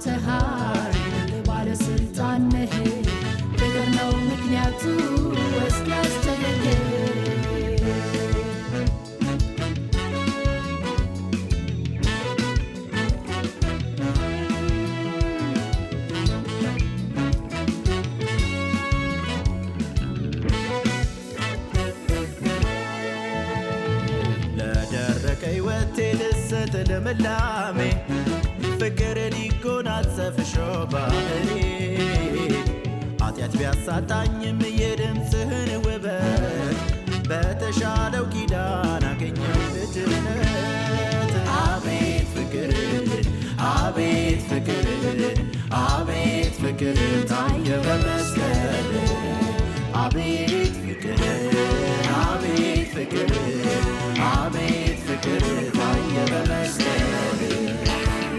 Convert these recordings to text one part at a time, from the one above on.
ሞልተሃል ባለስልጣን ነህ ፍቅር ነው ምክንያቱ እስኪ ያስጨንቅህ ለደረቀ ሕይወቴ ልሰጥ ልምላሜ ፍቅር ሊጎናጸፍ ሾባህሬ ኃጢአት ቢያሳጣኝም የድምፅህን ውበት በተሻለው ኪዳን አገኘው ልጅነት አቤት ፍቅር አቤት ፍቅር አቤት ፍቅር ታየ በመስቀል አቤት ፍቅር አቤት ፍቅር አቤት ፍቅር ታየ በመስቀል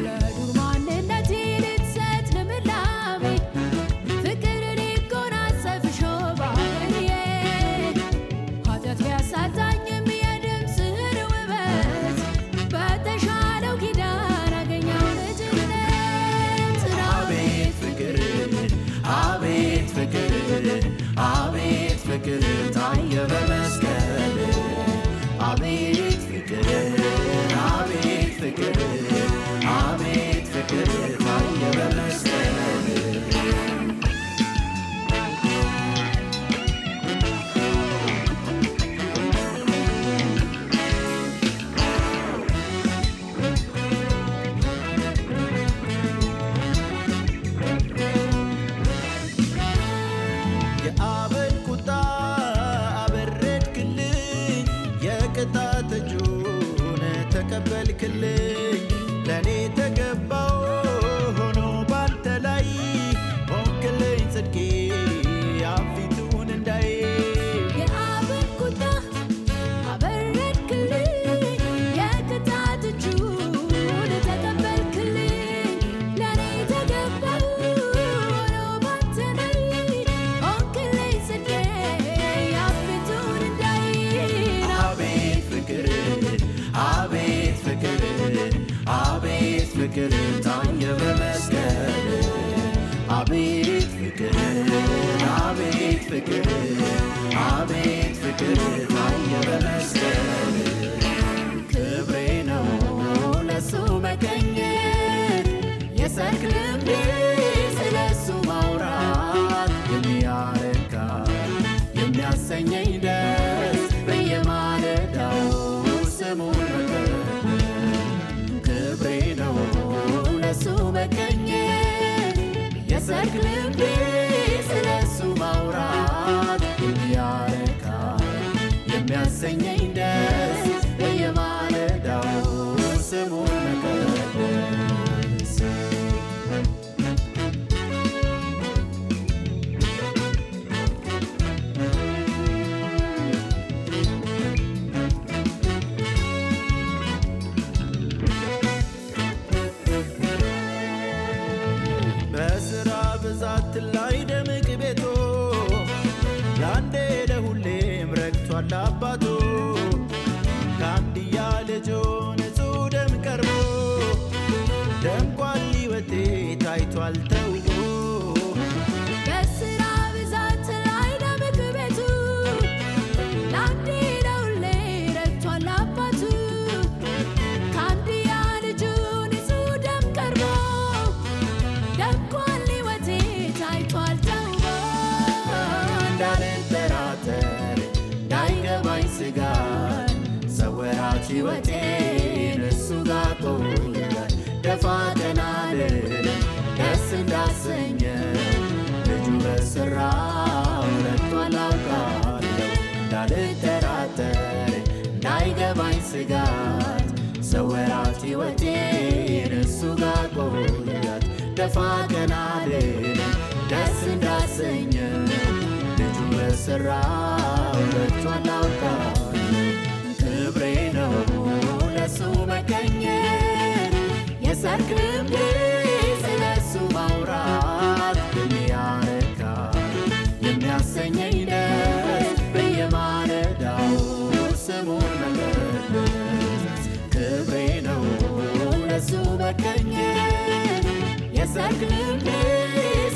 ለዱር ማንነቴ ልትሰጥ ልምላሜ ፍቅር ሊጎናጸፍ ሾባህሬ ኃጢአት ቢያሳጣኝም የድምፅህን ውበት በተሻለው ኪዳን አገኘው ልጅነት አቤት ፍቅር አቤት ፍቅር አቤት ፍቅር ታየ በመስቀል አቤት ፍቅር አቤት ፍቅር አቤት ፍቅር ታየ በመስቀል የአብን ቁጣ አበረድክልኝ የቅጣት እጁን ተቀበልክልኝ ለእኔ ተገባው ሆኖ ባንተ ላይ ሆንክልኝ ጽድቄ አፊቱን እንዳይ የአብን ቁጣ አበረድክልኝ የቅጣት እጁን ተቀበልክልኝ ለእኔ ተገባው ሆኖ ባንተ ላይ ሆንክልኝ ጽድቄ አፊቱን እንዳይ አቤት ፍቅር አቤት ፍቅር አቤት ፍቅር ታየ በመስቀል አቤት ፍቅር አቤት ፍቅር አቤት ፍቅር ታየ በመስቀል ክብሬ ነው ለሱ መገኘት የሰርክ ልቤ ስለሱ ማውራት የሚያረካ የሚያሰኘኝ ደስ በየማለዳው ስሙን ክብሬ ነው ለሱ መገኘት የሰርክ ልቤ ስለሱ ማውራት የሚያረካ የሚያሰኘኝ ደስ በየማለዳው ስሙን መቀደስ በስራ ብዛት ላይ ደምቅ ቤቶ ለአንዴ ለሁሌም ረግቷል አባቶ ከአንድያ ልጁ ንጹሕ ደም ቀርቦ ደምቋል ሕይወቴ ታይቷል ተውቦ በስራ ብዛት ላይ ደምቅ ቤቱ ለአንዴ ለሁሌ ረግቷል አባቱ ከአንድያ ልጁ ንጹሕ ደም ቀርቦ ደምቋል ሕይወቴ ታይቷል ተውቦ እንዳልጠራጠር እንዳይገባኝ ስጋት ሰወራት ሕይወቴን እሱ ጋር ቆያል ደፋ ቀና ልልም ደስ እንዳሰኘው ልጁ በሠራው ረድቷል አውቃለሁ እንዳልጠራጠር እንዳይገባኝ ስጋት ሰወራት ሕይወቴን እሱ ጋር ቆያል ደፋ ቀና ልልም ደስ እንዳሰኘው ልጁ በሠራው ረድቷል አውቃለሁ ክብሬ ነው ለሱ መገኘት የሰርክ ልቤ ስለሱ ማውራት የሚያረካ የሚያሰኘኝ ደስ በየማለዳው ስሙን መቀደስ ክብሬ ነው ለሱ መገኘት ሲያልቅልቤ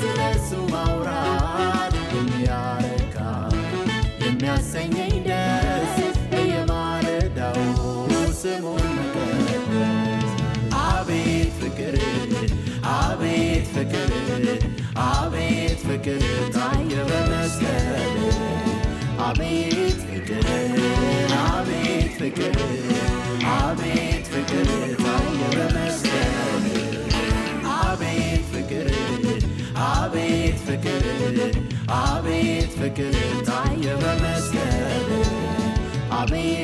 ስለሱ ማውራት የሚያረካ የሚያሰኘኝ ደስ በየማለዳው ስሙን መቀደስ። አቤት ፍቅር አቤት ፍቅር አቤት ፍቅር ታየ በመስቀል አቤት ፍቅር አቤት ፍቅር አቤት ፍቅር ታየ በመስቀል አቤት ፍቅር አቤት ፍቅር አቤት ፍቅር ታየ በመስቀል አቤት